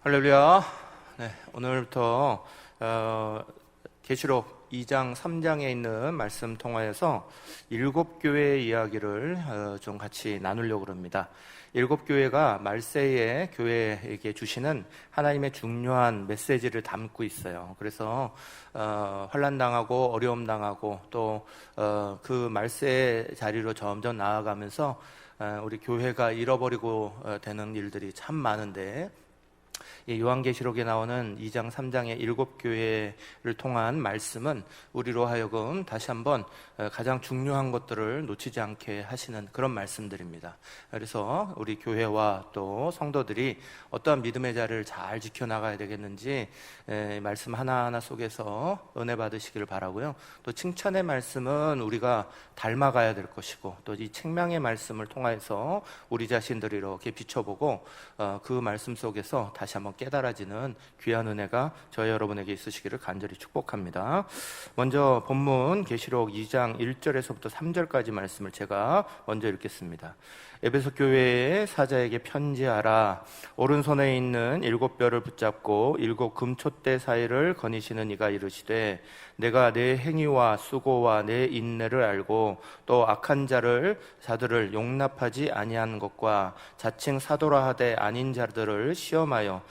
할렐루야. 네, 오늘부터 계시록 2장, 3장에 있는 말씀 통하여서 7교회의 이야기를 좀 같이 나누려고 합니다. 7교회가 말세의 교회에게 주시는 하나님의 중요한 메시지를 담고 있어요. 그래서 환난당하고 어려움당하고 또 그 말세의 자리로 점점 나아가면서 우리 교회가 잃어버리고 되는 일들이 참 많은데, 이 요한계시록에 나오는 2장, 3장의 7교회를 통한 말씀은 우리로 하여금 다시 한번 가장 중요한 것들을 놓치지 않게 하시는 그런 말씀들입니다. 그래서 우리 교회와 또 성도들이 어떠한 믿음의 자리를 잘 지켜나가야 되겠는지 말씀 하나하나 속에서 은혜 받으시기를 바라고요. 또 칭찬의 말씀은 우리가 닮아가야 될 것이고, 또 이 책망의 말씀을 통해서 우리 자신들을 이렇게 비춰보고 그 말씀 속에서 다시 한번 깨달아지는 귀한 은혜가 저희 여러분에게 있으시기를 간절히 축복합니다. 먼저 본문 계시록 2장 1절에서부터 3절까지 말씀을 제가 먼저 읽겠습니다. 에베소 교회의 사자에게 편지하라. 오른손에 있는 7뼈를 붙잡고 7 금촛대 사이를 거니시는 이가 이르시되, 내가 내 행위와 수고와 내 인내를 알고 또 악한 자들을 용납하지 아니한 것과 자칭 사도라 하되 아닌 자들을 시험하여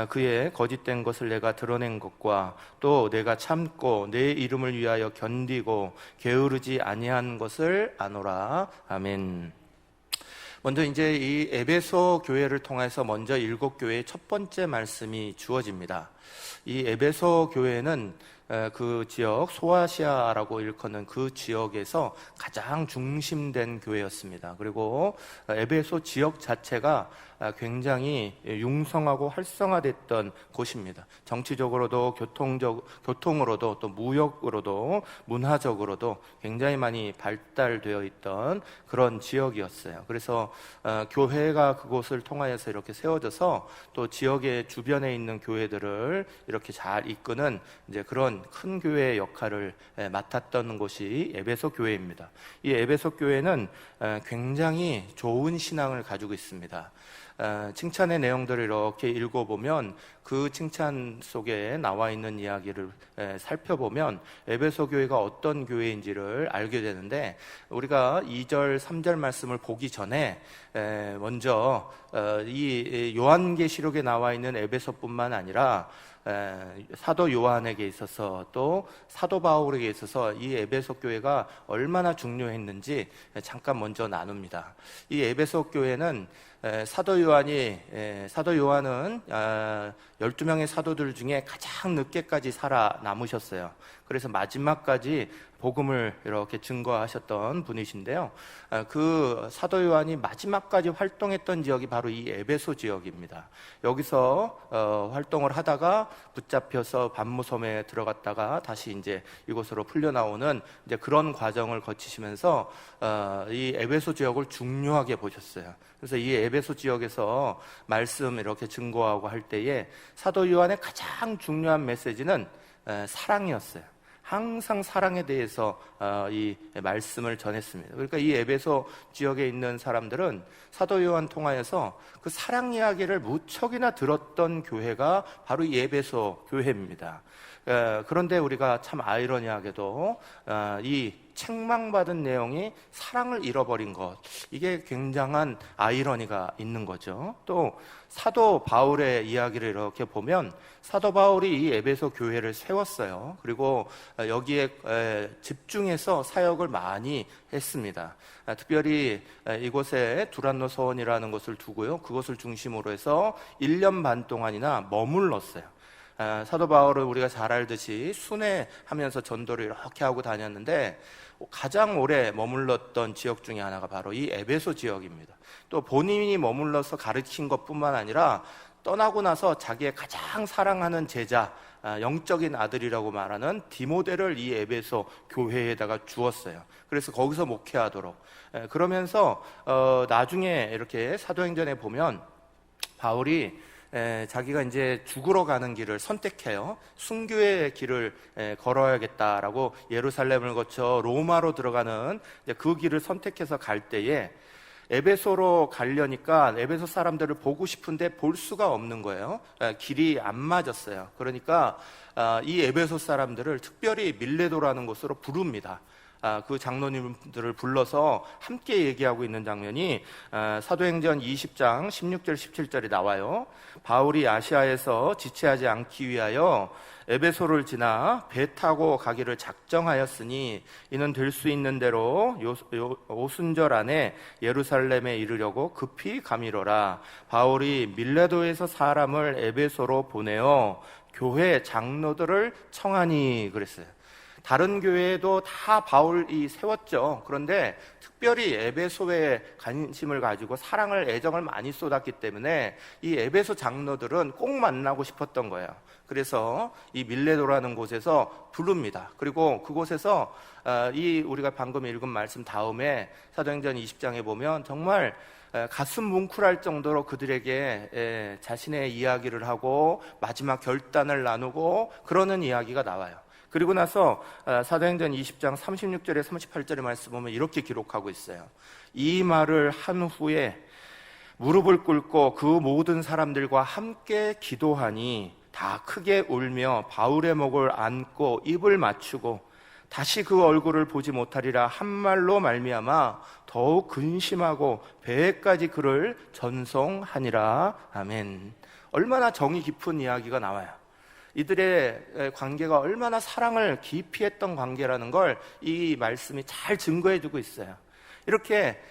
그의 거짓된 것을 내가 드러낸 것과 또 내가 참고 내 이름을 위하여 견디고 게으르지 아니한 것을 아노라. 아멘. 먼저 이제 이 에베소 교회를 통해서 먼저 7교회의 첫 번째 말씀이 주어집니다. 이 에베소 교회는 그 지역, 소아시아라고 일컫는 그 지역에서 가장 중심된 교회였습니다. 그리고 에베소 지역 자체가 굉장히 융성하고 활성화됐던 곳입니다. 정치적으로도 교통으로도 또 무역으로도 문화적으로도 굉장히 많이 발달되어 있던 그런 지역이었어요. 그래서 교회가 그곳을 통하여서 이렇게 세워져서 또 지역의 주변에 있는 교회들을 이렇게 잘 이끄는 이제 그런 큰 교회의 역할을 맡았던 곳이 에베소 교회입니다. 이 에베소 교회는 굉장히 좋은 신앙을 가지고 있습니다. 칭찬의 내용들을 이렇게 읽어보면 그 칭찬 속에 나와 있는 이야기를 살펴보면 에베소 교회가 어떤 교회인지를 알게 되는데, 우리가 2절, 3절 말씀을 보기 전에 먼저 이 요한계시록에 나와 있는 에베소뿐만 아니라 사도 요한에게 있어서 또 사도 바울에게 있어서 이 에베소 교회가 얼마나 중요했는지 잠깐 먼저 나눕니다. 이 에베소 교회는 사도 요한은 12명의 사도들 중에 가장 늦게까지 살아남으셨어요. 그래서 마지막까지 복음을 이렇게 증거하셨던 분이신데요, 그 사도 요한이 마지막까지 활동했던 지역이 바로 이 에베소 지역입니다. 여기서 활동을 하다가 붙잡혀서 반모섬에 들어갔다가 다시 이제 이곳으로 풀려나오는 이제 그런 과정을 거치시면서 이 에베소 지역을 중요하게 보셨어요. 그래서 이 에베소 지역에서 말씀 이렇게 증거하고 할 때에 사도 요한의 가장 중요한 메시지는 사랑이었어요. 항상 사랑에 대해서 이 말씀을 전했습니다. 그러니까 이 에베소 지역에 있는 사람들은 사도 요한 통하여서 그 사랑 이야기를 무척이나 들었던 교회가 바로 이 에베소 교회입니다. 그런데 우리가 참 아이러니하게도 이 책망받은 내용이 사랑을 잃어버린 것, 이게 굉장한 아이러니가 있는 거죠. 또 사도 바울의 이야기를 이렇게 보면 사도 바울이 이 에베소 교회를 세웠어요. 그리고 여기에 집중해서 사역을 많이 했습니다. 특별히 이곳에 두란노 서원이라는 곳을 두고요, 그것을 중심으로 해서 1년 반 동안이나 머물렀어요. 사도 바울을 우리가 잘 알듯이 순회하면서 전도를 이렇게 하고 다녔는데, 가장 오래 머물렀던 지역 중에 하나가 바로 이 에베소 지역입니다. 또 본인이 머물러서 가르친 것뿐만 아니라 떠나고 나서 자기의 가장 사랑하는 제자, 영적인 아들이라고 말하는 디모데를 이 에베소 교회에다가 주었어요. 그래서 거기서 목회하도록. 그러면서 나중에 이렇게 사도행전에 보면 바울이 자기가 이제 죽으러 가는 길을 선택해요. 순교의 길을 걸어야겠다라고 예루살렘을 거쳐 로마로 들어가는 그 길을 선택해서 갈 때에 에베소로 가려니까 에베소 사람들을 보고 싶은데 볼 수가 없는 거예요. 길이 안 맞았어요. 그러니까 이 에베소 사람들을 특별히 밀레도라는 곳으로 부릅니다. 그 장로님들을 불러서 함께 얘기하고 있는 장면이 사도행전 20장 16절 17절이 나와요. 바울이 아시아에서 지체하지 않기 위하여 에베소를 지나 배 타고 가기를 작정하였으니 이는 될 수 있는 대로 오순절 안에 예루살렘에 이르려고 급히 가미로라. 바울이 밀레도에서 사람을 에베소로 보내어 교회 장로들을 청하니 그랬어요. 다른 교회도 다 바울이 세웠죠. 그런데 특별히 에베소에 관심을 가지고 사랑을, 애정을 많이 쏟았기 때문에 이 에베소 장로들은 꼭 만나고 싶었던 거예요. 그래서 이 밀레도라는 곳에서 부릅니다. 그리고 그곳에서 이 우리가 방금 읽은 말씀 다음에 사도행전 20장에 보면 정말 가슴 뭉클할 정도로 그들에게 자신의 이야기를 하고 마지막 결단을 나누고 그러는 이야기가 나와요. 그리고 나서 사도행전 20장 36절에 38절의 말씀 보면 이렇게 기록하고 있어요. 이 말을 한 후에 무릎을 꿇고 그 모든 사람들과 함께 기도하니 다 크게 울며 바울의 목을 안고 입을 맞추고 다시 그 얼굴을 보지 못하리라 한 말로 말미암아 더욱 근심하고 배에까지 그를 전송하니라. 아멘. 얼마나 정이 깊은 이야기가 나와요. 이들의 관계가 얼마나 사랑을 깊이 했던 관계라는 걸 이 말씀이 잘 증거해주고 있어요. 이렇게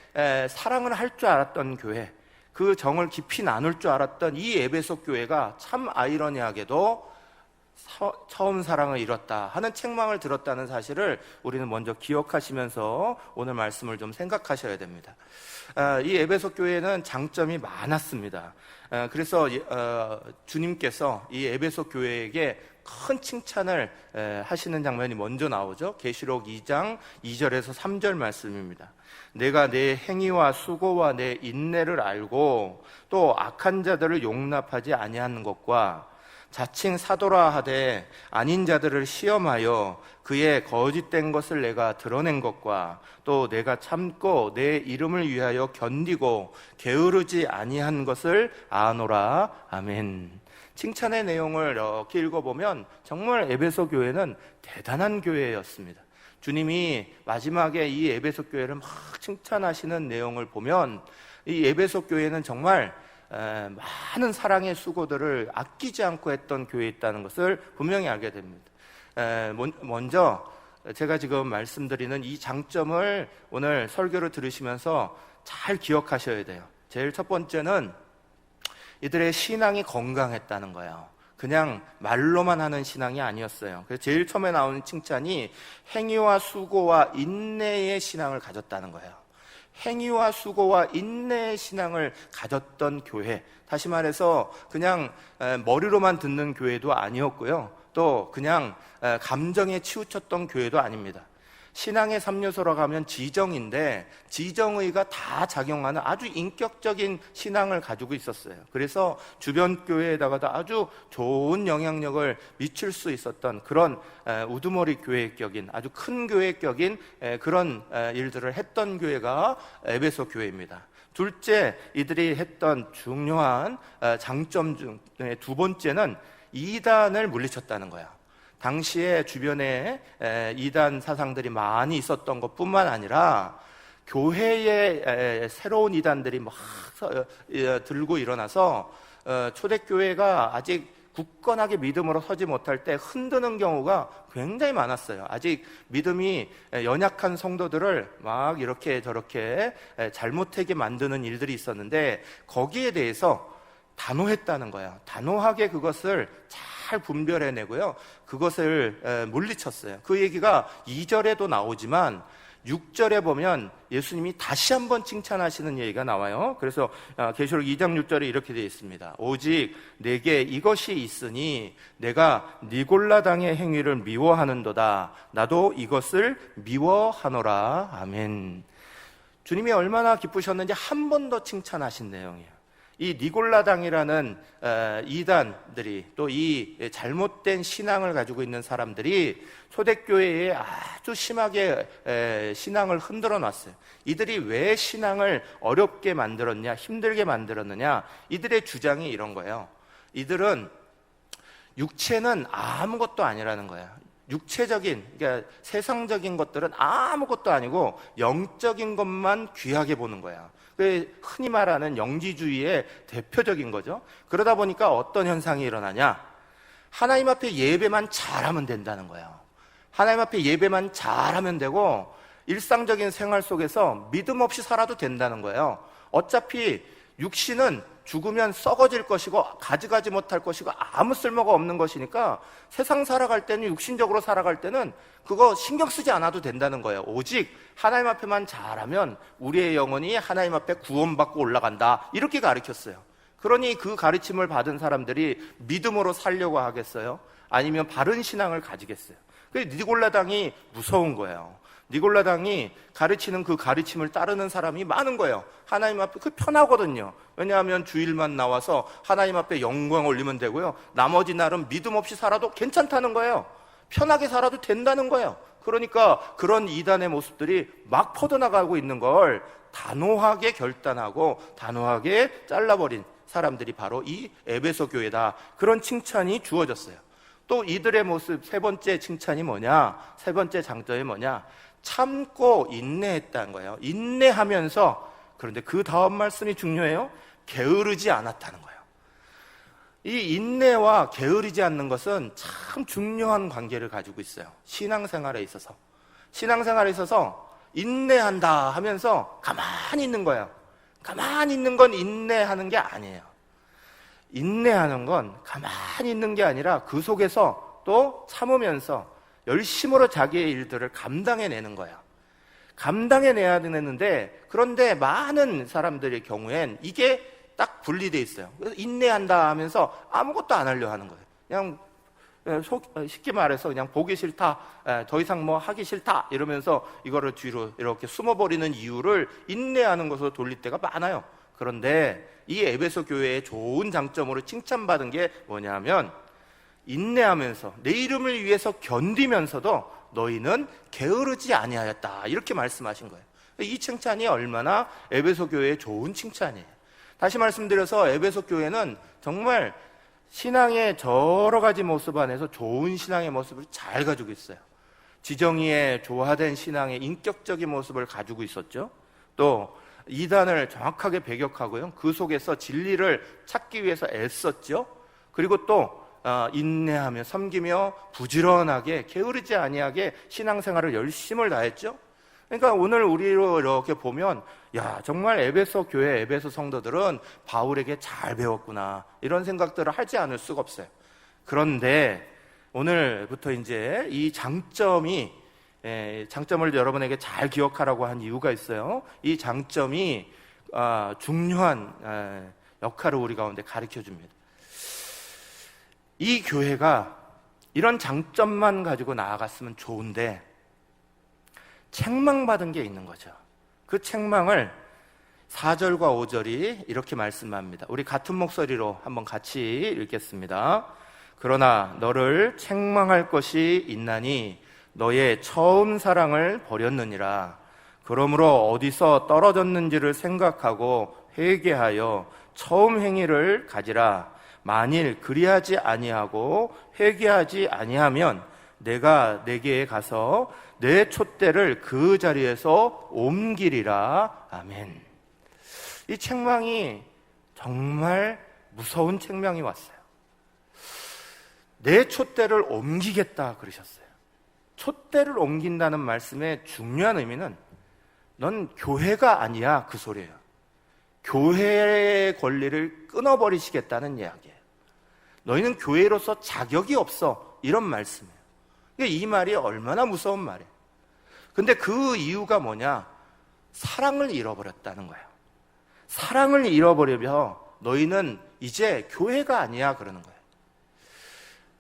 사랑을 할 줄 알았던 교회, 그 정을 깊이 나눌 줄 알았던 이 에베소 교회가 참 아이러니하게도 처음 사랑을 잃었다 하는 책망을 들었다는 사실을 우리는 먼저 기억하시면서 오늘 말씀을 좀 생각하셔야 됩니다. 이 에베소 교회는 장점이 많았습니다. 그래서 주님께서 이 에베소 교회에게 큰 칭찬을 하시는 장면이 먼저 나오죠. 계시록 2장 2절에서 3절 말씀입니다. 내가 내 행위와 수고와 내 인내를 알고 또 악한 자들을 용납하지 아니하는 것과 자칭 사도라 하되 아닌 자들을 시험하여 그의 거짓된 것을 내가 드러낸 것과 또 내가 참고 내 이름을 위하여 견디고 게으르지 아니한 것을 아노라. 아멘. 칭찬의 내용을 이렇게 읽어보면 정말 에베소 교회는 대단한 교회였습니다. 주님이 마지막에 이 에베소 교회를 막 칭찬하시는 내용을 보면 이 에베소 교회는 정말 많은 사랑의 수고들을 아끼지 않고 했던 교회에 있다는 것을 분명히 알게 됩니다. 먼저 제가 지금 말씀드리는 이 장점을 오늘 설교를 들으시면서 잘 기억하셔야 돼요. 제일 첫 번째는 이들의 신앙이 건강했다는 거예요. 그냥 말로만 하는 신앙이 아니었어요. 그래서 제일 처음에 나오는 칭찬이 행위와 수고와 인내의 신앙을 가졌다는 거예요. 행위와 수고와 인내의 신앙을 가졌던 교회, 다시 말해서 그냥 머리로만 듣는 교회도 아니었고요, 또 그냥 감정에 치우쳤던 교회도 아닙니다. 신앙의 3요소라고 하면 지정인데 지정의가 다 작용하는 아주 인격적인 신앙을 가지고 있었어요. 그래서 주변 교회에다가도 아주 좋은 영향력을 미칠 수 있었던 그런 우두머리 교회격인 아주 큰 교회격인 그런 일들을 했던 교회가 에베소 교회입니다. 둘째, 이들이 했던 중요한 장점 중에 두 번째는 이단을 물리쳤다는 거예요. 당시에 주변에 이단 사상들이 많이 있었던 것뿐만 아니라 교회에 새로운 이단들이 막 들고 일어나서 초대교회가 아직 굳건하게 믿음으로 서지 못할 때 흔드는 경우가 굉장히 많았어요. 아직 믿음이 연약한 성도들을 막 이렇게 저렇게 잘못하게 만드는 일들이 있었는데 거기에 대해서 단호했다는 거예요. 단호하게 그것을 잘 분별해내고요, 그것을 물리쳤어요. 그 얘기가 2절에도 나오지만 6절에 보면 예수님이 다시 한번 칭찬하시는 얘기가 나와요. 그래서 계시록 2장 6절에 이렇게 되어 있습니다. 오직 내게 이것이 있으니 내가 니골라당의 행위를 미워하는도다. 나도 이것을 미워하노라. 아멘. 주님이 얼마나 기쁘셨는지 한 번 더 칭찬하신 내용이에요. 이 니골라당이라는 이단들이, 또 이 잘못된 신앙을 가지고 있는 사람들이 초대교회에 아주 심하게 신앙을 흔들어 놨어요. 이들이 왜 신앙을 어렵게 만들었냐, 힘들게 만들었느냐, 이들의 주장이 이런 거예요. 이들은 육체는 아무것도 아니라는 거예요. 육체적인, 그러니까 세상적인 것들은 아무것도 아니고 영적인 것만 귀하게 보는 거야. 흔히 말하는 영지주의의 대표적인 거죠. 그러다 보니까 어떤 현상이 일어나냐, 하나님 앞에 예배만 잘하면 된다는 거예요. 하나님 앞에 예배만 잘하면 되고 일상적인 생활 속에서 믿음 없이 살아도 된다는 거예요. 어차피 육신은 죽으면 썩어질 것이고 가져가지 못할 것이고 아무 쓸모가 없는 것이니까 세상 살아갈 때는, 육신적으로 살아갈 때는 그거 신경 쓰지 않아도 된다는 거예요. 오직 하나님 앞에만 잘하면 우리의 영혼이 하나님 앞에 구원받고 올라간다, 이렇게 가르쳤어요. 그러니 그 가르침을 받은 사람들이 믿음으로 살려고 하겠어요? 아니면 바른 신앙을 가지겠어요? 니골라당이 무서운 거예요. 니골라당이 가르치는 그 가르침을 따르는 사람이 많은 거예요. 하나님 앞에 그 편하거든요. 왜냐하면 주일만 나와서 하나님 앞에 영광 올리면 되고요, 나머지 날은 믿음 없이 살아도 괜찮다는 거예요. 편하게 살아도 된다는 거예요. 그러니까 그런 이단의 모습들이 막 퍼져나가고 있는 걸 단호하게 결단하고 단호하게 잘라버린 사람들이 바로 이 에베소 교회다, 그런 칭찬이 주어졌어요. 또 이들의 모습, 세 번째 칭찬이 뭐냐, 세 번째 장점이 뭐냐, 참고 인내했다는 거예요. 인내하면서, 그런데 그 다음 말씀이 중요해요. 게으르지 않았다는 거예요. 이 인내와 게으르지 않는 것은 참 중요한 관계를 가지고 있어요. 신앙생활에 있어서. 신앙생활에 있어서 인내한다 하면서 가만히 있는 거예요. 가만히 있는 건 인내하는 게 아니에요. 인내하는 건 가만히 있는 게 아니라 그 속에서 또 참으면서 열심으로 자기의 일들을 감당해내는 거야. 감당해내야 되는데, 그런데 많은 사람들의 경우엔 이게 딱 분리돼 있어요. 그래서 인내한다 하면서 아무것도 안 하려 하는 거예요. 그냥 쉽게 말해서 그냥 보기 싫다, 더 이상 뭐 하기 싫다 이러면서 이거를 뒤로 이렇게 숨어버리는 이유를 인내하는 것으로 돌릴 때가 많아요. 그런데 이 에베소 교회의 좋은 장점으로 칭찬받은 게 뭐냐면, 인내하면서 내 이름을 위해서 견디면서도 너희는 게으르지 아니하였다, 이렇게 말씀하신 거예요. 이 칭찬이 얼마나 에베소 교회의 좋은 칭찬이에요. 다시 말씀드려서 에베소 교회는 정말 신앙의 여러 가지 모습 안에서 좋은 신앙의 모습을 잘 가지고 있어요. 지정의의 조화된 신앙의 인격적인 모습을 가지고 있었죠. 또 이단을 정확하게 배격하고요, 그 속에서 진리를 찾기 위해서 애썼죠. 그리고 또 인내하며 섬기며 부지런하게 게으르지 아니하게 신앙생활을 열심을 다했죠. 그러니까 오늘 우리로 이렇게 보면, 야, 정말 에베소 교회, 에베소 성도들은 바울에게 잘 배웠구나, 이런 생각들을 하지 않을 수가 없어요. 그런데 오늘부터 이제 이 장점을 여러분에게 잘 기억하라고 한 이유가 있어요. 이 장점이 중요한 역할을 우리 가운데 가르쳐 줍니다. 이 교회가 이런 장점만 가지고 나아갔으면 좋은데 책망받은 게 있는 거죠. 그 책망을 4절과 5절이 이렇게 말씀합니다. 우리 같은 목소리로 한번 같이 읽겠습니다. 그러나 너를 책망할 것이 있나니 너의 처음 사랑을 버렸느니라. 그러므로 어디서 떨어졌는지를 생각하고 회개하여 처음 행위를 가지라. 만일 그리하지 아니하고 회개하지 아니하면 내가 내게 가서 내 촛대를 그 자리에서 옮기리라. 아멘. 이 책망이 정말 무서운 책망이 왔어요. 내 촛대를 옮기겠다 그러셨어요. 촛대를 옮긴다는 말씀의 중요한 의미는 넌 교회가 아니야, 그 소리예요. 교회의 권리를 끊어버리시겠다는 이야기예요. 너희는 교회로서 자격이 없어, 이런 말씀이에요. 이 말이 얼마나 무서운 말이에요. 근데 그 이유가 뭐냐? 사랑을 잃어버렸다는 거예요. 사랑을 잃어버리며 너희는 이제 교회가 아니야, 그러는 거예요.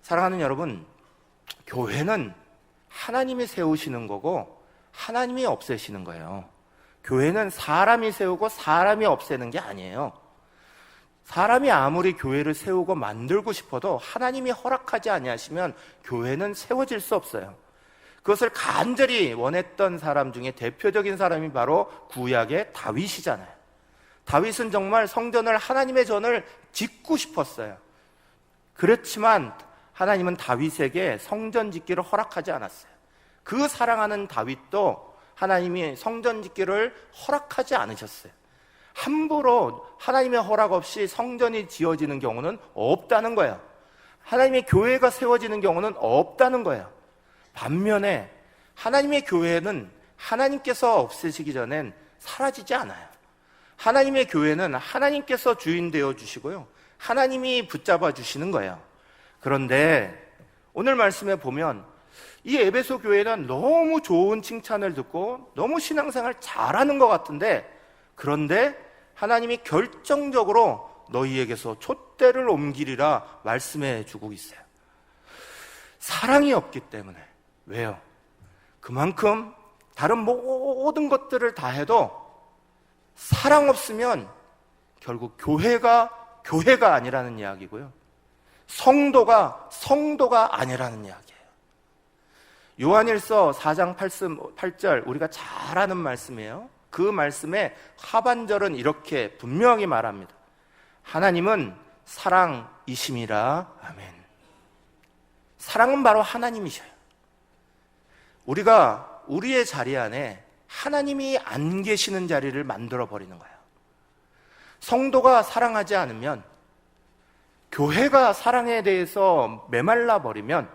사랑하는 여러분, 교회는 하나님이 세우시는 거고 하나님이 없애시는 거예요. 교회는 사람이 세우고 사람이 없애는 게 아니에요. 사람이 아무리 교회를 세우고 만들고 싶어도 하나님이 허락하지 아니하시면 교회는 세워질 수 없어요. 그것을 간절히 원했던 사람 중에 대표적인 사람이 바로 구약의 다윗이잖아요. 다윗은 정말 성전을, 하나님의 전을 짓고 싶었어요. 그렇지만 하나님은 다윗에게 성전 짓기를 허락하지 않았어요. 그 사랑하는 다윗도 하나님이 성전 짓기를 허락하지 않으셨어요. 함부로 하나님의 허락 없이 성전이 지어지는 경우는 없다는 거예요. 하나님의 교회가 세워지는 경우는 없다는 거예요. 반면에 하나님의 교회는 하나님께서 없애시기 전엔 사라지지 않아요. 하나님의 교회는 하나님께서 주인 되어 주시고요, 하나님이 붙잡아 주시는 거예요. 그런데 오늘 말씀에 보면 이 에베소 교회는 너무 좋은 칭찬을 듣고 너무 신앙생활 잘하는 것 같은데, 그런데 하나님이 결정적으로 너희에게서 촛대를 옮기리라 말씀해 주고 있어요. 사랑이 없기 때문에. 왜요? 그만큼 다른 모든 것들을 다 해도 사랑 없으면 결국 교회가 아니라는 이야기고요, 성도가 아니라는 이야기예요. 요한일서 4장 8절, 우리가 잘 아는 말씀이에요. 그 말씀의 하반절은 이렇게 분명히 말합니다. 하나님은 사랑이심이라. 아멘. 사랑은 바로 하나님이셔요. 우리가 우리의 자리 안에 하나님이 안 계시는 자리를 만들어 버리는 거예요. 성도가 사랑하지 않으면, 교회가 사랑에 대해서 메말라 버리면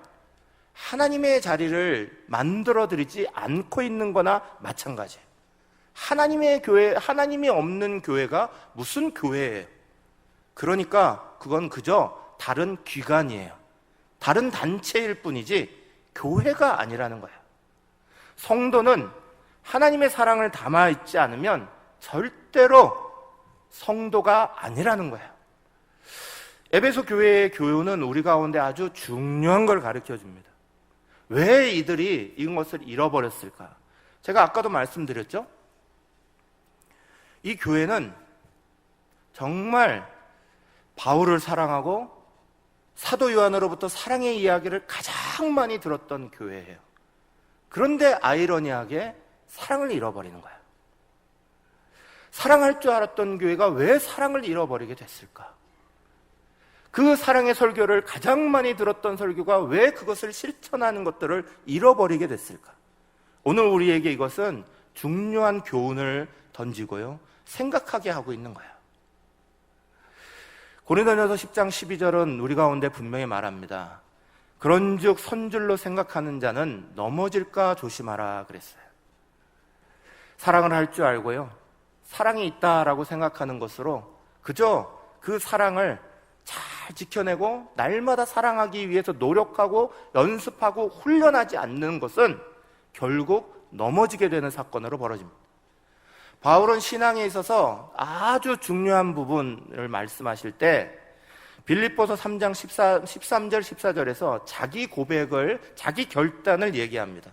하나님의 자리를 만들어 드리지 않고 있는 거나 마찬가지예요. 하나님의 교회, 하나님이 없는 교회가 무슨 교회예요? 그러니까 그건 그저 다른 기관이에요. 다른 단체일 뿐이지 교회가 아니라는 거예요. 성도는 하나님의 사랑을 담아 있지 않으면 절대로 성도가 아니라는 거예요. 에베소 교회의 교훈은 우리 가운데 아주 중요한 걸 가르쳐 줍니다. 왜 이들이 이것을 잃어버렸을까? 제가 아까도 말씀드렸죠? 이 교회는 정말 바울을 사랑하고 사도 요한으로부터 사랑의 이야기를 가장 많이 들었던 교회예요. 그런데 아이러니하게 사랑을 잃어버리는 거예요. 사랑할 줄 알았던 교회가 왜 사랑을 잃어버리게 됐을까? 그 사랑의 설교를 가장 많이 들었던 설교가 왜 그것을 실천하는 것들을 잃어버리게 됐을까? 오늘 우리에게 이것은 중요한 교훈을 던지고요, 생각하게 하고 있는 거예요. 고린도전서 10장 12절은 우리 가운데 분명히 말합니다. 그런즉 선줄로 생각하는 자는 넘어질까 조심하라 그랬어요. 사랑을 할 줄 알고요, 사랑이 있다라고 생각하는 것으로 그저 그 사랑을 잘 지켜내고 날마다 사랑하기 위해서 노력하고 연습하고 훈련하지 않는 것은 결국 넘어지게 되는 사건으로 벌어집니다. 바울은 신앙에 있어서 아주 중요한 부분을 말씀하실 때 빌립보서 3장 13절 14절에서 자기 고백을, 자기 결단을 얘기합니다.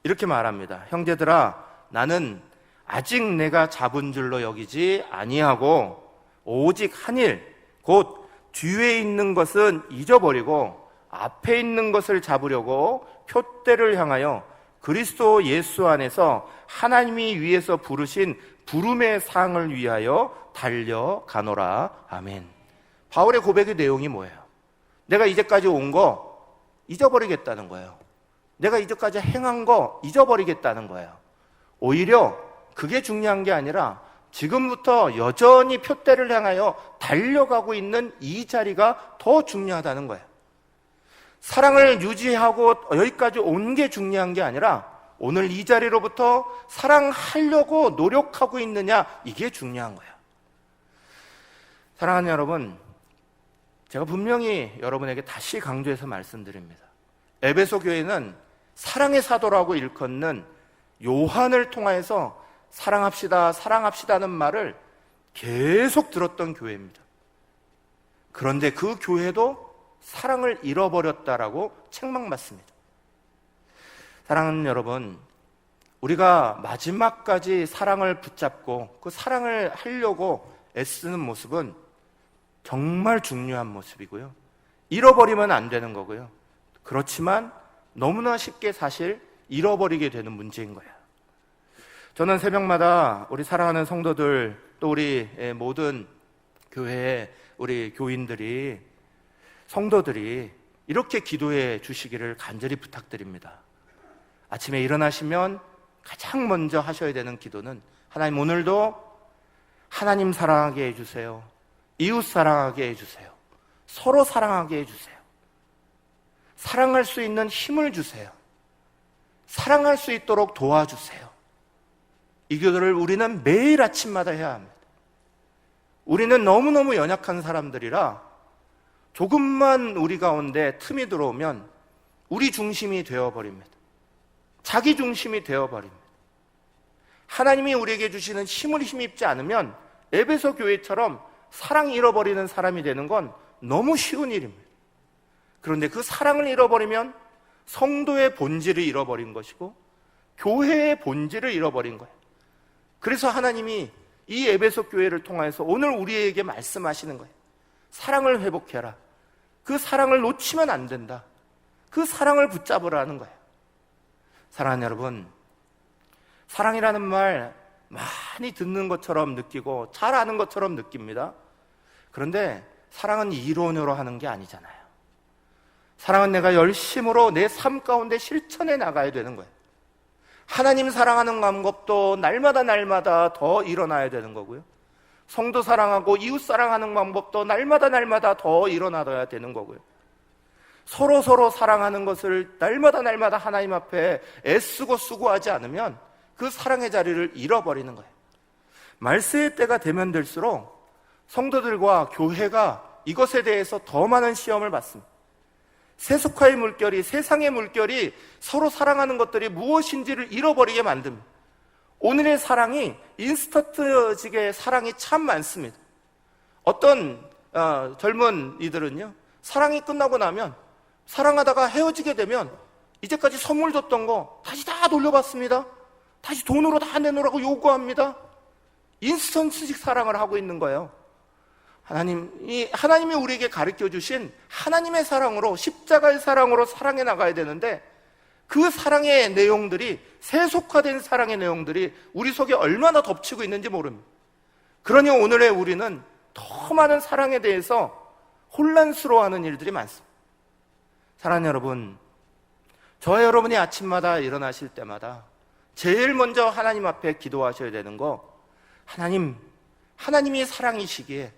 이렇게 말합니다. 형제들아, 나는 아직 내가 잡은 줄로 여기지 아니하고 오직 한 일, 곧 뒤에 있는 것은 잊어버리고 앞에 있는 것을 잡으려고 표대를 향하여 그리스도 예수 안에서 하나님이 위에서 부르신 부름의 상을 위하여 달려가노라. 아멘. 바울의 고백의 내용이 뭐예요? 내가 이제까지 온 거 잊어버리겠다는 거예요. 내가 이제까지 행한 거 잊어버리겠다는 거예요. 오히려 그게 중요한 게 아니라 지금부터 여전히 표대를 향하여 달려가고 있는 이 자리가 더 중요하다는 거예요. 사랑을 유지하고 여기까지 온 게 중요한 게 아니라 오늘 이 자리로부터 사랑하려고 노력하고 있느냐, 이게 중요한 거예요. 사랑하는 여러분, 제가 분명히 여러분에게 다시 강조해서 말씀드립니다. 에베소 교회는 사랑의 사도라고 일컫는 요한을 통하여서 사랑합시다, 사랑합시다는 말을 계속 들었던 교회입니다. 그런데 그 교회도 사랑을 잃어버렸다라고 책망받습니다. 사랑하는 여러분, 우리가 마지막까지 사랑을 붙잡고 그 사랑을 하려고 애쓰는 모습은 정말 중요한 모습이고요. 잃어버리면 안 되는 거고요. 그렇지만 너무나 쉽게 사실 잃어버리게 되는 문제인 거예요. 저는 새벽마다 우리 사랑하는 성도들, 또 우리 모든 교회 우리 교인들이, 성도들이 이렇게 기도해 주시기를 간절히 부탁드립니다. 아침에 일어나시면 가장 먼저 하셔야 되는 기도는, 하나님 오늘도 하나님 사랑하게 해주세요. 이웃 사랑하게 해주세요. 서로 사랑하게 해주세요. 사랑할 수 있는 힘을 주세요. 사랑할 수 있도록 도와주세요. 이 기도를 우리는 매일 아침마다 해야 합니다. 우리는 너무너무 연약한 사람들이라 조금만 우리 가운데 틈이 들어오면 우리 중심이 되어버립니다. 자기 중심이 되어버립니다. 하나님이 우리에게 주시는 힘을 힘입지 않으면 에베소 교회처럼 사랑 잃어버리는 사람이 되는 건 너무 쉬운 일입니다. 그런데 그 사랑을 잃어버리면 성도의 본질을 잃어버린 것이고 교회의 본질을 잃어버린 거예요. 그래서 하나님이 이 에베소 교회를 통해서 오늘 우리에게 말씀하시는 거예요. 사랑을 회복해라. 그 사랑을 놓치면 안 된다. 그 사랑을 붙잡으라는 거예요. 사랑하는 여러분, 사랑이라는 말 많이 듣는 것처럼 느끼고 잘 아는 것처럼 느낍니다. 그런데 사랑은 이론으로 하는 게 아니잖아요. 사랑은 내가 열심으로 내 삶 가운데 실천해 나가야 되는 거예요. 하나님 사랑하는 방법도 날마다 더 일어나야 되는 거고요. 성도 사랑하고 이웃 사랑하는 방법도 날마다 더 일어나야 되는 거고요. 서로 사랑하는 것을 날마다 하나님 앞에 애쓰고 수고하지 않으면 그 사랑의 자리를 잃어버리는 거예요. 말세의 때가 되면 될수록 성도들과 교회가 이것에 대해서 더 많은 시험을 받습니다. 세속화의 물결이, 세상의 물결이 서로 사랑하는 것들이 무엇인지를 잃어버리게 만듭니다. 오늘의 사랑이 인스턴트직의 사랑이 참 많습니다. 어떤 젊은 이들은요, 사랑이 끝나고 나면, 사랑하다가 헤어지게 되면 이제까지 선물 줬던 거 다시 다 돌려받습니다. 다시 돈으로 다 내놓으라고 요구합니다. 인스턴트식 사랑을 하고 있는 거예요. 하나님이 우리에게 가르쳐 주신 하나님의 사랑으로, 십자가의 사랑으로 사랑해 나가야 되는데, 그 사랑의 내용들이, 세속화된 사랑의 내용들이 우리 속에 얼마나 덮치고 있는지 모릅니다. 그러니 오늘의 우리는 더 많은 사랑에 대해서 혼란스러워하는 일들이 많습니다. 사랑하는 여러분, 저와 여러분이 아침마다 일어나실 때마다 제일 먼저 하나님 앞에 기도하셔야 되는 거, 하나님이 사랑이시기에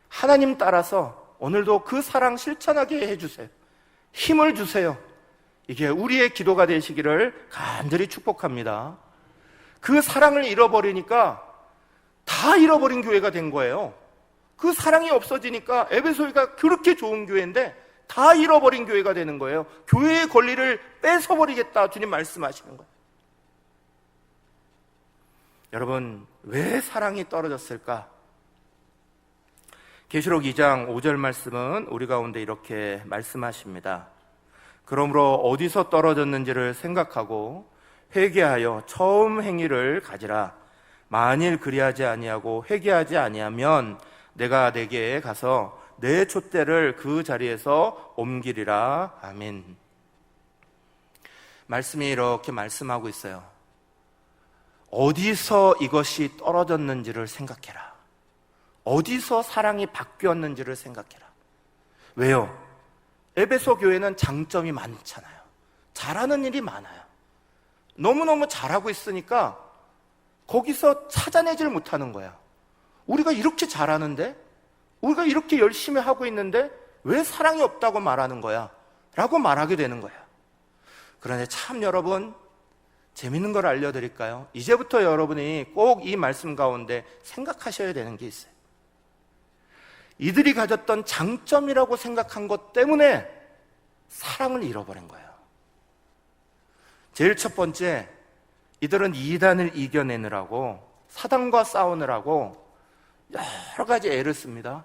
하나님 따라서 오늘도 그 사랑 실천하게 해주세요. 힘을 주세요. 이게 우리의 기도가 되시기를 간절히 축복합니다. 그 사랑을 잃어버리니까 다 잃어버린 교회가 된 거예요. 그 사랑이 없어지니까 에베소가 그렇게 좋은 교회인데 다 잃어버린 교회가 되는 거예요. 교회의 권리를 뺏어버리겠다, 주님 말씀하시는 거예요. 여러분, 왜 사랑이 떨어졌을까? 계시록 2장 5절 말씀은 우리 가운데 이렇게 말씀하십니다. 그러므로 어디서 떨어졌는지를 생각하고 회개하여 처음 행위를 가지라. 만일 그리하지 아니하고 회개하지 아니하면 내가 내게 가서 내 촛대를 그 자리에서 옮기리라. 아멘. 말씀이 이렇게 말씀하고 있어요. 어디서 이것이 떨어졌는지를 생각해라. 어디서 사랑이 바뀌었는지를 생각해라. 왜요? 에베소 교회는 장점이 많잖아요. 잘하는 일이 많아요. 너무너무 잘하고 있으니까 거기서 찾아내질 못하는 거야. 우리가 이렇게 잘하는데, 우리가 이렇게 열심히 하고 있는데 왜 사랑이 없다고 말하는 거야? 라고 말하게 되는 거야. 그런데 참 여러분, 재밌는 걸 알려드릴까요? 이제부터 여러분이 꼭 이 말씀 가운데 생각하셔야 되는 게 있어요. 이들이 가졌던 장점이라고 생각한 것 때문에 사랑을 잃어버린 거예요. 제일 첫 번째, 이들은 이단을 이겨내느라고, 사단과 싸우느라고 여러 가지 애를 씁니다.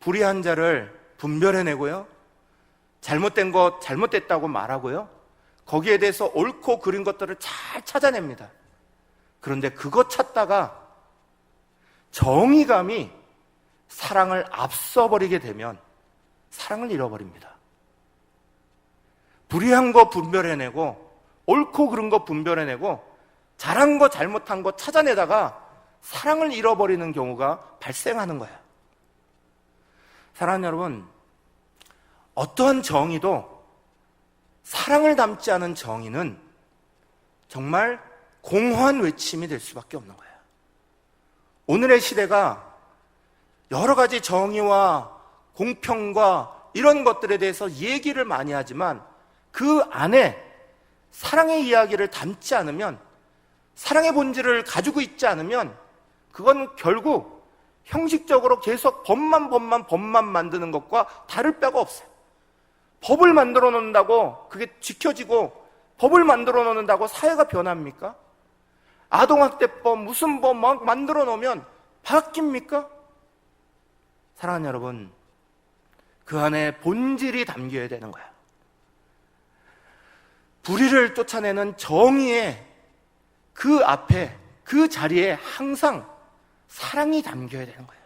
불의한 자를 분별해내고요, 잘못된 것 잘못됐다고 말하고요, 거기에 대해서 옳고 그른 것들을 잘 사랑을 앞서버리게 되면 사랑을 잃어버립니다. 불의한 거 분별해내고 옳고 그른 거 분별해내고 잘한 거 잘못한 거 찾아내다가 사랑을 잃어버리는 경우가 발생하는 거예요. 사랑하는 여러분, 어떠한 정의도 사랑을 담지 않은 정의는 정말 공허한 외침이 될 수밖에 없는 거예요. 오늘의 시대가 여러 가지 정의와 공평과 이런 것들에 대해서 얘기를 많이 하지만 그 안에 사랑의 이야기를 담지 않으면, 사랑의 본질을 가지고 있지 않으면 그건 결국 형식적으로 계속 법만 만드는 것과 다를 바가 없어요. 법을 만들어 놓는다고 그게 지켜지고, 법을 만들어 놓는다고 사회가 변합니까? 아동학대법 무슨 법 막 만들어 놓으면 바뀝니까? 사랑하는 여러분, 그 안에 본질이 담겨야 되는 거야. 불의를 쫓아내는 정의의 그 앞에, 그 자리에 항상 사랑이 담겨야 되는 거예요.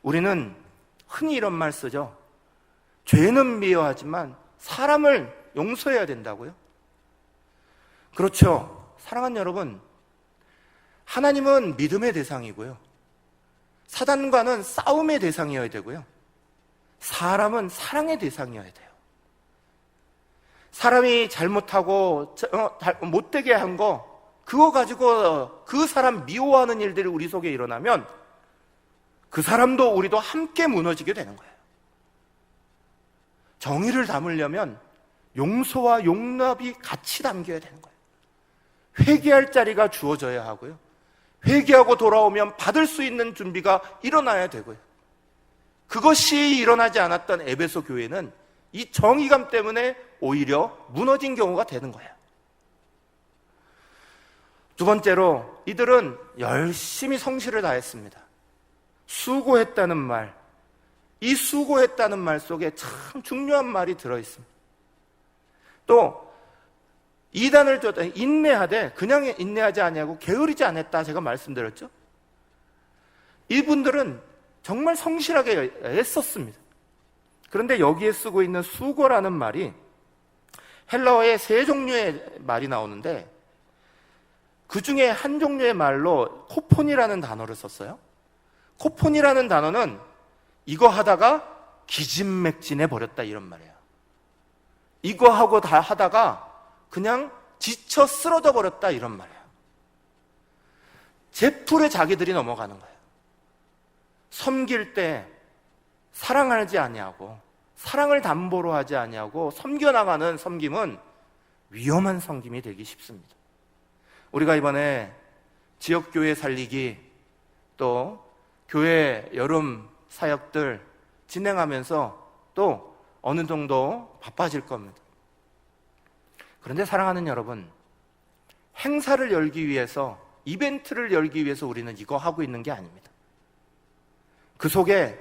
우리는 흔히 이런 말 쓰죠. 죄는 미워하지만 사람을 용서해야 된다고요? 그렇죠. 사랑하는 여러분, 하나님은 믿음의 대상이고요, 사단과는 싸움의 대상이어야 되고요, 사람은 사랑의 대상이어야 돼요. 사람이 잘못하고 못되게 한 거, 그거 가지고 그 사람 미워하는 일들이 우리 속에 일어나면 그 사람도 우리도 함께 무너지게 되는 거예요. 정의를 담으려면 용서와 용납이 같이 담겨야 되는 거예요. 회개할 자리가 주어져야 하고요, 회개하고 돌아오면 받을 수 있는 준비가 일어나야 되고요. 그것이 일어나지 않았던 에베소 교회는 이 정의감 때문에 오히려 무너진 경우가 되는 거예요. 두 번째로, 이들은 열심히 성실을 다했습니다. 수고했다는 말, 이 수고했다는 말 속에 참 중요한 말이 들어있습니다. 또 이단을 인내하되, 그냥 인내하지 아니하고 게으르지 않았다 제가 말씀드렸죠. 이분들은 정말 성실하게 애썼습니다. 그런데 여기에 쓰고 있는 수고라는 말이 헬라어에 세 종류의 말이 나오는데, 그 중에 한 종류의 말로 코폰이라는 단어를 썼어요. 코폰이라는 단어는 이거 하다가 기진맥진해 버렸다, 이런 말이에요. 이거 하고 다 하다가 그냥 지쳐 쓰러져 버렸다, 이런 말이에요. 제풀에 자기들이 넘어가는 거예요. 섬길 때 사랑하지 아니하고, 사랑을 담보로 하지 아니하고 섬겨나가는 섬김은 위험한 섬김이 되기 쉽습니다. 우리가 이번에 지역교회 살리기, 또 교회 여름 사역들 진행하면서 또 어느 정도 바빠질 겁니다. 그런데 사랑하는 여러분, 행사를 열기 위해서, 이벤트를 열기 위해서 우리는 이거 하고 있는 게 아닙니다. 그 속에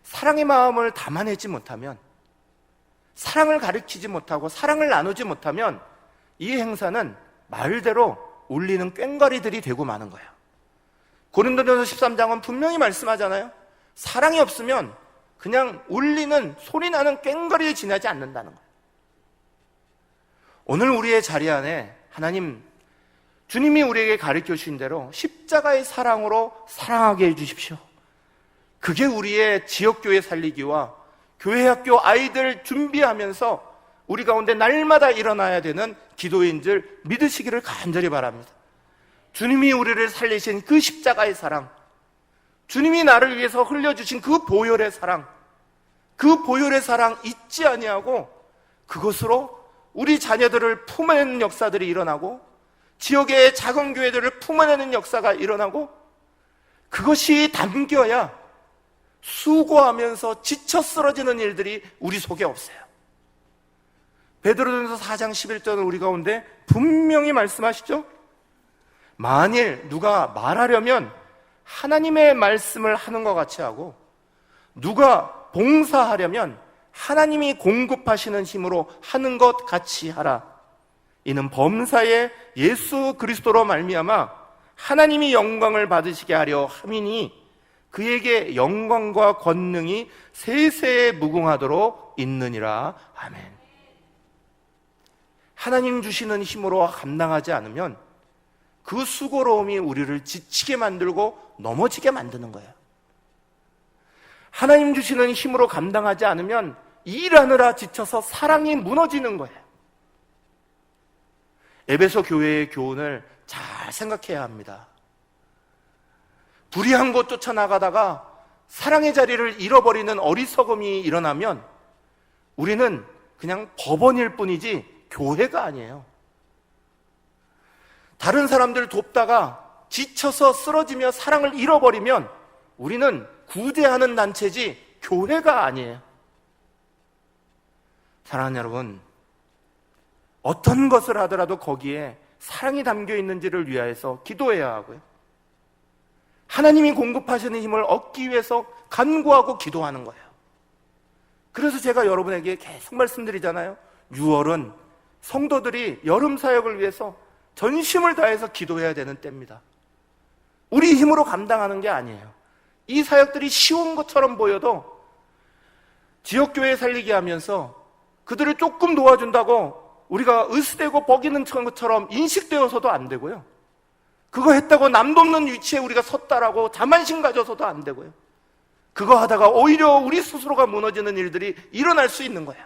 사랑의 마음을 담아내지 못하면, 사랑을 가르치지 못하고 사랑을 나누지 못하면 이 행사는 말대로 울리는 꽹과리들이 되고 마는 거예요. 고린도전서 13장은 분명히 말씀하잖아요. 사랑이 없으면 그냥 울리는, 소리나는 꽹과리에 지나지 않는다는 거예요. 오늘 우리의 자리 안에 하나님, 주님이 우리에게 가르쳐 주신 대로 십자가의 사랑으로 사랑하게 해주십시오. 그게 우리의 지역교회 살리기와 교회학교 아이들 준비하면서 우리 가운데 날마다 일어나야 되는 기도인 줄 믿으시기를 간절히 바랍니다. 주님이 우리를 살리신 그 십자가의 사랑, 주님이 나를 위해서 흘려주신 그 보혈의 사랑, 그 보혈의 사랑 잊지 아니하고 그것으로 우리 자녀들을 품어내는 역사들이 일어나고, 지역의 작은 교회들을 품어내는 역사가 일어나고, 그것이 담겨야 수고하면서 지쳐 쓰러지는 일들이 우리 속에 없어요. 베드로전서 4장 11절은 우리 가운데 분명히 말씀하시죠. 만일 누가 말하려면 하나님의 말씀을 하는 것 같이 하고, 누가 봉사하려면 하나님이 공급하시는 힘으로 하는 것 같이 하라. 이는 범사에 예수 그리스도로 말미암아 하나님이 영광을 받으시게 하려 함이니, 그에게 영광과 권능이 세세에 무궁하도록 있느니라. 아멘. 하나님 주시는 힘으로 감당하지 않으면 그 수고로움이 우리를 지치게 만들고 넘어지게 만드는 거예요. 하나님 주시는 힘으로 감당하지 않으면 일하느라 지쳐서 사랑이 무너지는 거예요. 에베소 교회의 교훈을 잘 생각해야 합니다. 불의한 것 쫓아나가다가 사랑의 자리를 잃어버리는 어리석음이 일어나면 우리는 그냥 법원일 뿐이지 교회가 아니에요. 다른 사람들 돕다가 지쳐서 쓰러지며 사랑을 잃어버리면 우리는 구제하는 단체지 교회가 아니에요. 사랑하는 여러분, 어떤 것을 하더라도 거기에 사랑이 담겨 있는지를 위하여서 기도해야 하고요. 하나님이 공급하시는 힘을 얻기 위해서 간구하고 기도하는 거예요. 그래서 제가 여러분에게 계속 말씀드리잖아요. 6월은 성도들이 여름 사역을 위해서 전심을 다해서 기도해야 되는 때입니다. 우리 힘으로 감당하는 게 아니에요. 이 사역들이 쉬운 것처럼 보여도 지역교회 살리게 하면서 그들을 조금 도와준다고 우리가 으스대고 뻐기는 것처럼 인식되어서도 안 되고요. 그거 했다고 남 돕는 위치에 우리가 섰다라고 자만심 가져서도 안 되고요. 그거 하다가 오히려 우리 스스로가 무너지는 일들이 일어날 수 있는 거예요.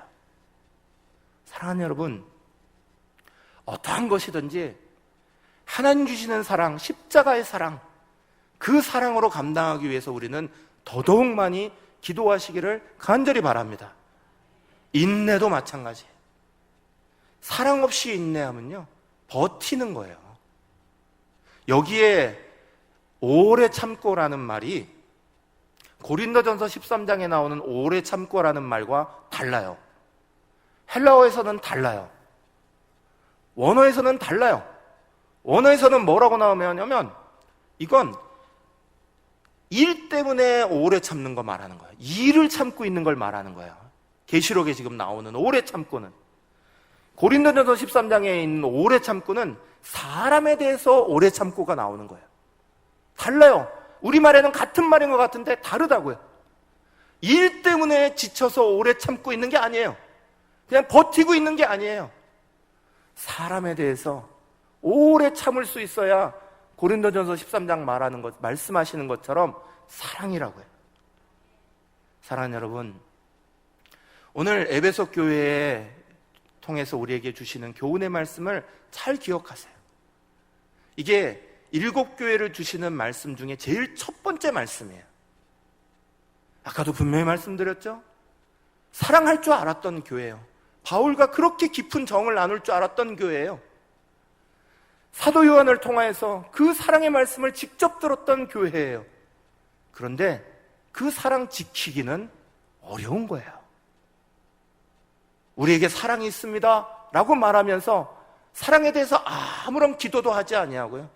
사랑하는 여러분, 어떠한 것이든지 하나님 주시는 사랑, 십자가의 사랑, 그 사랑으로 감당하기 위해서 우리는 더더욱 많이 기도하시기를 간절히 바랍니다. 인내도 마찬가지예요. 사랑 없이 인내하면요, 버티는 거예요. 여기에 오래 참고라는 말이 고린도전서 13장에 나오는 오래 참고라는 말과 달라요. 헬라어에서는 달라요. 원어에서는 달라요. 원어에서는 뭐라고 나오냐면 이건 일 때문에 오래 참는 거 말하는 거예요. 일을 참고 있는 걸 말하는 거예요. 계시록에 지금 나오는 오래 참고는, 고린도전서 13장에 있는 오래 참고는 사람에 대해서 오래 참고가 나오는 거예요. 달라요. 우리말에는 같은 말인 것 같은데 다르다고요. 일 때문에 지쳐서 오래 참고 있는 게 아니에요. 그냥 버티고 있는 게 아니에요. 사람에 대해서 오래 참을 수 있어야 고린도전서 13장 말씀하시는 것처럼 사랑이라고요. 사랑하는 여러분, 오늘 에베소 교회에 통해서 우리에게 주시는 교훈의 말씀을 잘 기억하세요. 이게 7교회를 주시는 말씀 중에 제일 첫 번째 말씀이에요. 아까도 분명히 말씀드렸죠? 사랑할 줄 알았던 교회예요. 바울과 그렇게 깊은 정을 나눌 줄 알았던 교회예요. 사도 요한을 통하여서 그 사랑의 말씀을 직접 들었던 교회예요. 그런데 그 사랑 지키기는 어려운 거예요. 우리에게 사랑이 있습니다 라고 말하면서 사랑에 대해서 아무런 기도도 하지 아니하고요,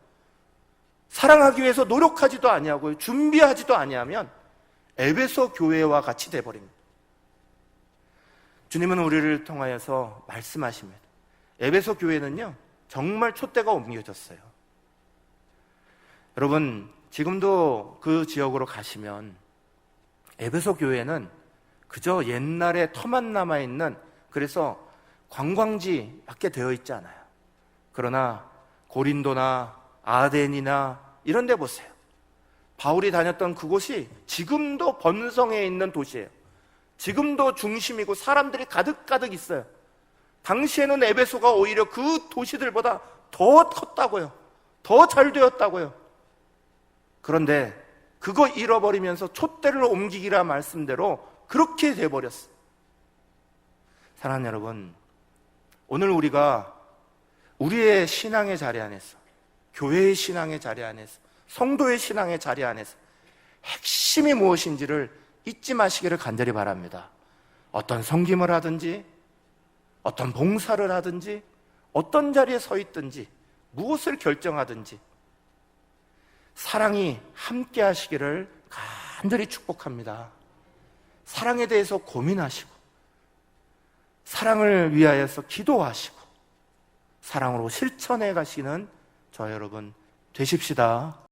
사랑하기 위해서 노력하지도 아니하고요, 준비하지도 아니하면 에베소 교회와 같이 돼버립니다. 주님은 우리를 통하여서 말씀하십니다. 에베소 교회는요, 정말 촛대가 옮겨졌어요. 여러분, 지금도 그 지역으로 가시면 에베소 교회는 그저 옛날에 터만 남아있는, 그래서 관광지밖에 되어 있지 않아요. 그러나 고린도나 아덴이나 이런 데 보세요. 바울이 다녔던 그곳이 지금도 번성해 있는 도시예요. 지금도 중심이고 사람들이 가득가득 있어요. 당시에는 에베소가 오히려 그 도시들보다 더 컸다고요. 더 잘 되었다고요. 그런데 그거 잃어버리면서 촛대를 옮기기라 말씀대로 그렇게 돼버렸어요. 사랑하는 여러분, 오늘 우리가 우리의 신앙의 자리 안에서, 교회의 신앙의 자리 안에서, 성도의 신앙의 자리 안에서 핵심이 무엇인지를 잊지 마시기를 간절히 바랍니다. 어떤 섬김을 하든지, 어떤 봉사를 하든지, 어떤 자리에 서 있든지, 무엇을 결정하든지 사랑이 함께 하시기를 간절히 축복합니다. 사랑에 대해서 고민하시고, 사랑을 위하여서 기도하시고, 사랑으로 실천해 가시는 저 여러분 되십시다.